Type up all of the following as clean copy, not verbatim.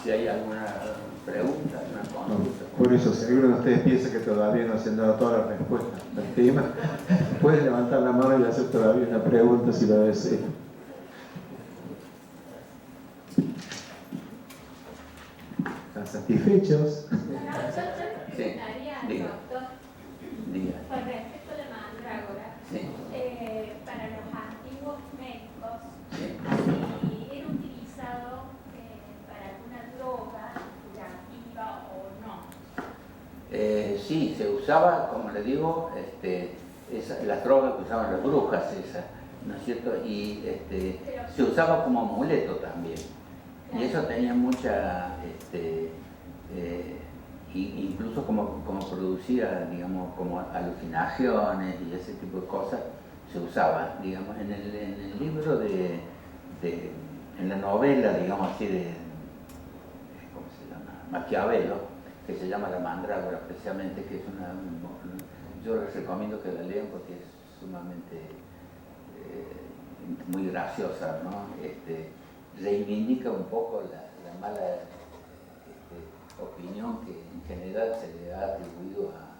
si hay alguna pregunta, alguna consulta. Por eso, si alguno de ustedes piensa que todavía no se han dado todas las respuestas al tema, pueden levantar la mano y hacer todavía una pregunta si lo desea. ¿Están satisfechos? Sí, diga. Diga. Con respecto a la mandrágora, Sí. para los antiguos médicos, Sí. si era utilizado para alguna droga curativa o no. Sí, se usaba, como le digo, las drogas que usaban las brujas, ¿no es cierto? Y se usaba como amuleto también. Y eso tenía mucha, incluso como producía, digamos, como alucinaciones y ese tipo de cosas, se usaba, digamos, en el libro en la novela, digamos así, ¿cómo se llama? Maquiavelo, que se llama La Mandrágora, precisamente, que es yo les recomiendo que la lean porque es sumamente muy graciosa, ¿no? Reivindica un poco la mala opinión que en general se le ha atribuido a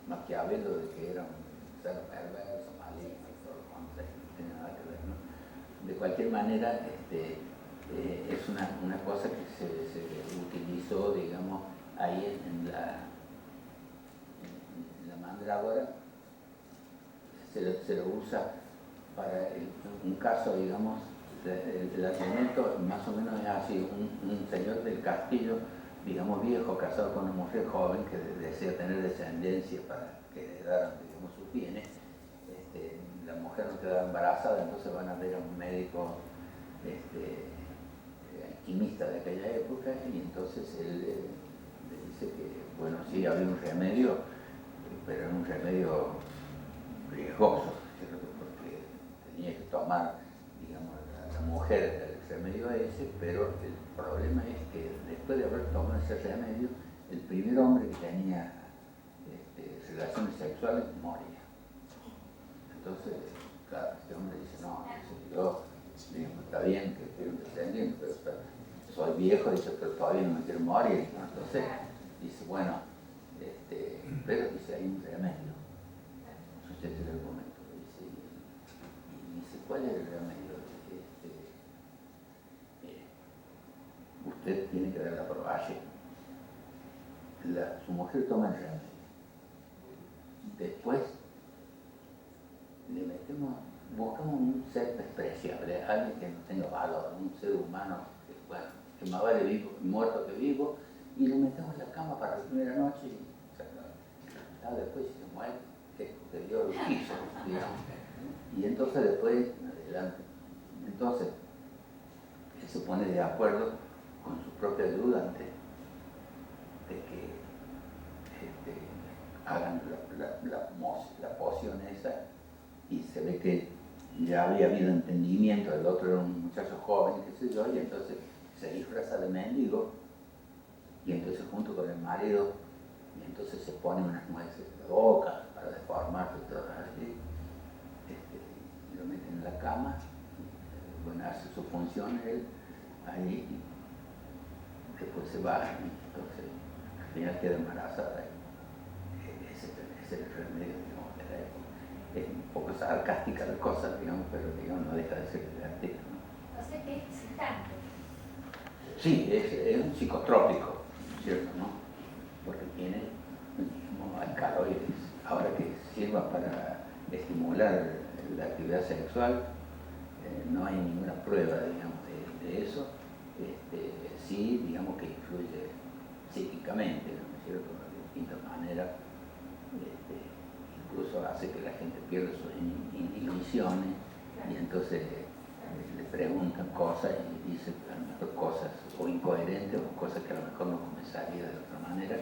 Maquiavelo de que era un ser perverso, maligno, todo lo contrario, no tiene nada que ver, ¿no? De cualquier manera, es una cosa que se utilizó, digamos, ahí en la mandrágora, se lo usa para un caso, digamos, el argumento más o menos es así: un señor del castillo, digamos viejo, casado con una mujer joven que desea tener descendencia para que heredaran, digamos, sus bienes. La mujer no queda embarazada, entonces van a ver a un médico alquimista de aquella época, y entonces él le dice que, bueno, sí, había un remedio, pero era un remedio riesgoso, ¿cierto? Porque tenía que tomar, digamos, la mujer el remedio ese, pero el problema es que después de haber tomado ese remedio, el primer hombre que tenía relaciones sexuales moría. Entonces, claro, este hombre dice: no, yo, digamos, está bien que estoy un descendiente, pero soy viejo, dice, pero todavía no me quiero morir, ¿no? Entonces dice, bueno, pero dice, hay un remedio. Usted tiene el momento, dice, y dice, ¿cuál es el remedio? Usted tiene que dar la probaje. Su mujer toma el remedio. Después buscamos un ser despreciable, alguien que no tenga valor, un ser humano que más vale muerto que vivo, y lo metemos en la cama para la primera noche y después se muere, que Dios lo quiso, digamos. Y entonces después, adelante, entonces él se pone de acuerdo con su propio ayudante de que hagan la poción esa, y se ve que ya había habido entendimiento. El otro era un muchacho joven, qué sé yo, y entonces se disfraza de mendigo, y entonces junto con el marido, y entonces se pone unas nueces en la boca para deformarse todo así, y lo meten en la cama, bueno, hace su función él ahí, y después se va, y entonces al final queda embarazada. Ese es el remedio, digamos, de la época. Es un poco sarcástica la cosa, digamos, pero digamos, no deja de ser divertido, ¿no? O sea que es excitante. Sí, es un psicotrópico, ¿cierto? ¿No? Porque tiene, digamos, alcaloides. Ahora, que sirva para estimular la actividad sexual, no hay ninguna prueba, digamos, de eso. Sí, digamos que influye psíquicamente, ¿no es cierto? De distintas maneras. Incluso hace que la gente pierda sus inhibiciones, y entonces le preguntan cosas y dice a lo mejor cosas o incoherentes o cosas que a lo mejor no comenzaría de otra manera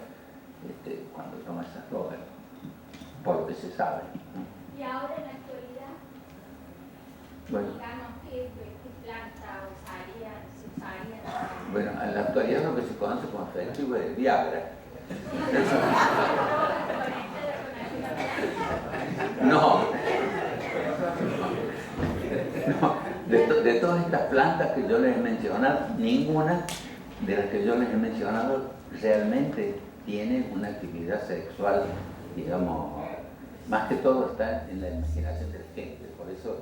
cuando toma esas drogas, por lo que se sabe, ¿no? Y ahora en la actualidad, Bueno, digamos, ¿qué planta se usaría? bueno, en la actualidad lo que se conoce como efectivo es el Viagra. No, de todas estas plantas que yo les he mencionado, ninguna de las que yo les he mencionado realmente tienen una actividad sexual, digamos, más que todo está en la imaginación de la gente. Por eso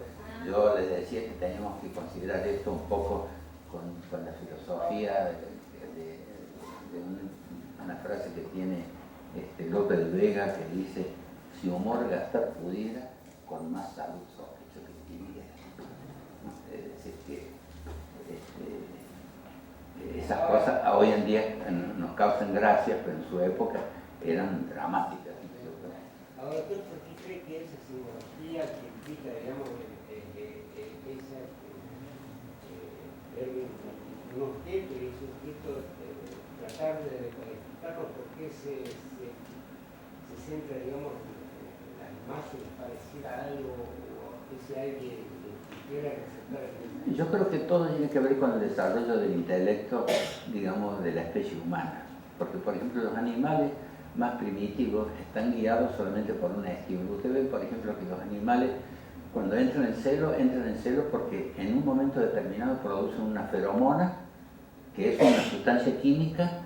yo les decía que teníamos que considerar esto un poco con la filosofía de una frase que tiene Lope de Vega, que dice: si humor gastar pudiera, con más salud sospecho que viviera. Es decir, que esas cosas hoy en día nos causan gracia, pero en su época eran dramáticas. Ahora, ¿por qué cree que esa simbología que implica, digamos, un objeto y ese objeto, tratar de decodificarlo, por qué se centra, digamos, en la imagen parecida a algo, o que si alguien quiera resaltar el... Yo creo que todo tiene que ver con el desarrollo del intelecto, digamos, de la especie humana. Porque, por ejemplo, los animales más primitivos están guiados solamente por un estímulo. Usted ve, por ejemplo, que los animales, cuando entran en celo porque en un momento determinado producen una feromona, que es una sustancia química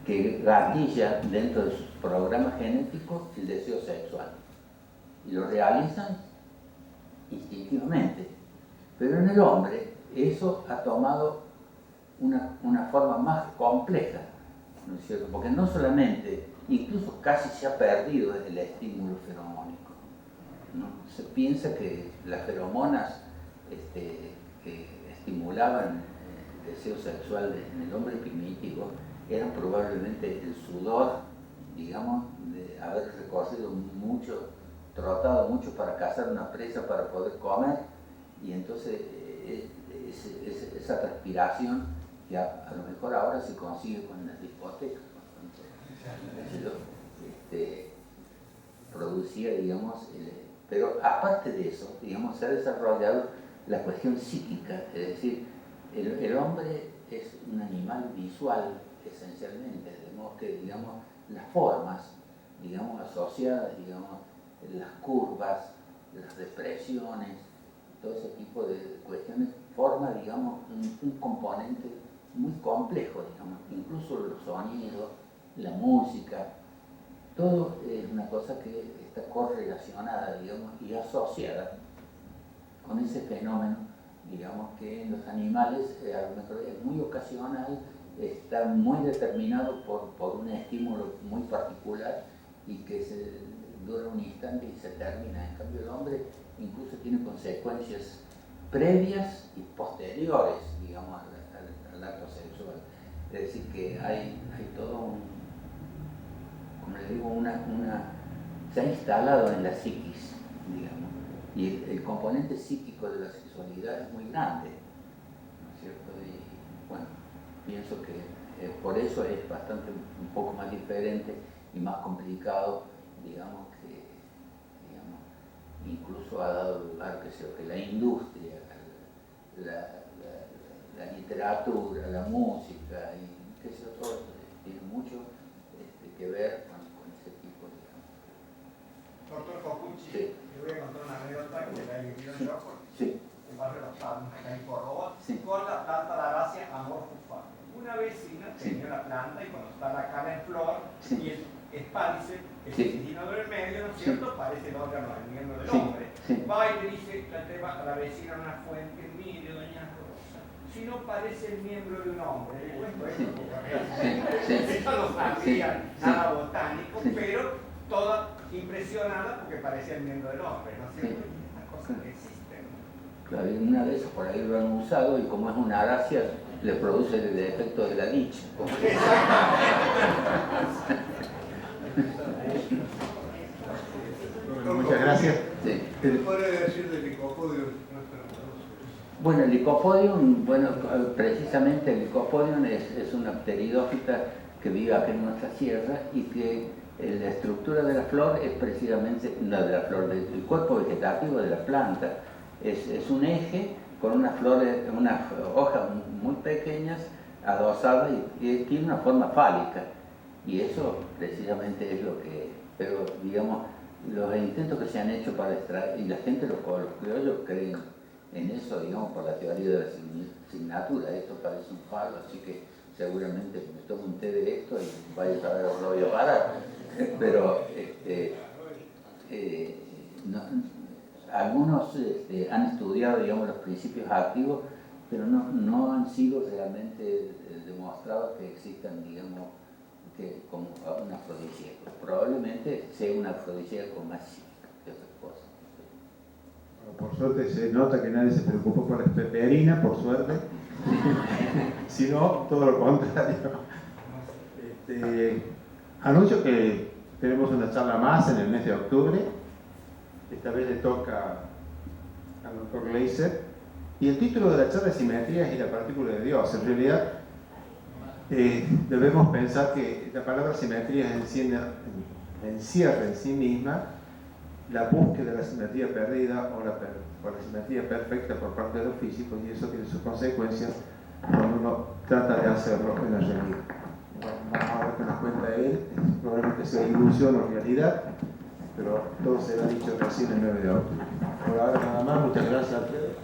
que gatilla dentro de sus programas genéticos el deseo sexual. Y lo realizan instintivamente. Pero en el hombre eso ha tomado una forma más compleja, ¿no es cierto? Porque no solamente, incluso casi se ha perdido el estímulo feromónico, ¿no? Se piensa que las feromonas que estimulaban el deseo sexual en el hombre primitivo eran probablemente el sudor, digamos, de haber recorrido mucho, trotado mucho para cazar una presa para poder comer, y entonces esa transpiración que a lo mejor ahora se consigue con las discotecas, producía, digamos, pero aparte de eso, digamos, se ha desarrollado la cuestión psíquica, es decir, el hombre es un animal visual esencialmente, de modo que, digamos, las formas, digamos, asociadas, digamos, las curvas, las depresiones, todo ese tipo de cuestiones forma, digamos, un componente muy complejo, digamos, incluso los sonidos, la música, todo es una cosa que está correlacionada, digamos, y asociada con ese fenómeno, digamos, que en los animales a lo mejor es muy ocasional, está muy determinado por un estímulo muy particular y que dura un instante y se termina. En cambio, el hombre incluso tiene consecuencias previas y posteriores, digamos, al acto sexual. Es decir, que hay todo como le digo, se ha instalado en la psiquis, digamos, y el componente psíquico de la sexualidad es muy grande, ¿no es cierto? Y bueno, pienso que por eso es bastante un poco más diferente y más complicado, digamos, incluso ha dado lugar que la industria, la literatura, la música y qué sé yo, todo tiene mucho que ver con ese tipo de... Doctor Cocucci, Sí. le voy a contar una anécdota que la he vivido yo por Sí. el barrio Las Palmas, acá en Córdoba, Sí. con la planta de Aracia amorfofa. Una vecina tenía la planta y cuando está la cara en flor Sí. y el espádice, el Sí. intestino del medio, ¿no es cierto? Parece el órgano del miembro del Sí. hombre. Sí. Va y le dice, la lleva a la vecina a una fuente, mire, doña Rosa, si no parece el miembro de un hombre. Le cuento esto porque ella no sabía nada botánico, Sí. pero toda impresionada porque parecía el miembro del hombre, ¿no es cierto? Sí. Y estas cosas que existen. Claro, y una de esas por ahí lo han usado y como es una aracia, le produce el efecto de la dicha. Muchas gracias. Sí. ¿Qué podría decir del licopodium? Bueno, el Lycopodium, bueno, precisamente el Lycopodium es una pteridófita que vive acá en nuestra sierra y que la estructura de la flor es precisamente la de la flor, del cuerpo vegetativo de la planta. Es un eje con unas hojas muy pequeñas, adosadas y tiene una forma fálica. Y eso precisamente es lo que, pero digamos, los intentos que se han hecho para extraer, y la gente, los criollos creen en eso, digamos, por la teoría de la asignatura, esto parece un falo, así que seguramente me tomo un té de esto y vaya a saber a dónde voy a parar. Pero algunos han estudiado, digamos, los principios activos, pero no han sido realmente demostrados que existan, digamos, como un afrodisíaco. Probablemente sea un afrodisíaco más que otras cosas. Por suerte se nota que nadie se preocupó por la peperina, por suerte. Sino todo lo contrario. Anuncio que tenemos una charla más en el mes de octubre. Esta vez le toca al doctor Gleiser. Y el título de la charla es Simetrías y la partícula de Dios. En realidad, debemos pensar que la palabra simetría encierra en sí misma la búsqueda de la simetría perdida o la simetría perfecta por parte de los físicos, y eso tiene sus consecuencias cuando uno trata de hacerlo en la realidad. Vamos a ver qué nos cuenta él, probablemente sea ilusión o realidad, pero todo será dicho recién el 9 de octubre. Por ahora nada más, muchas gracias a ustedes.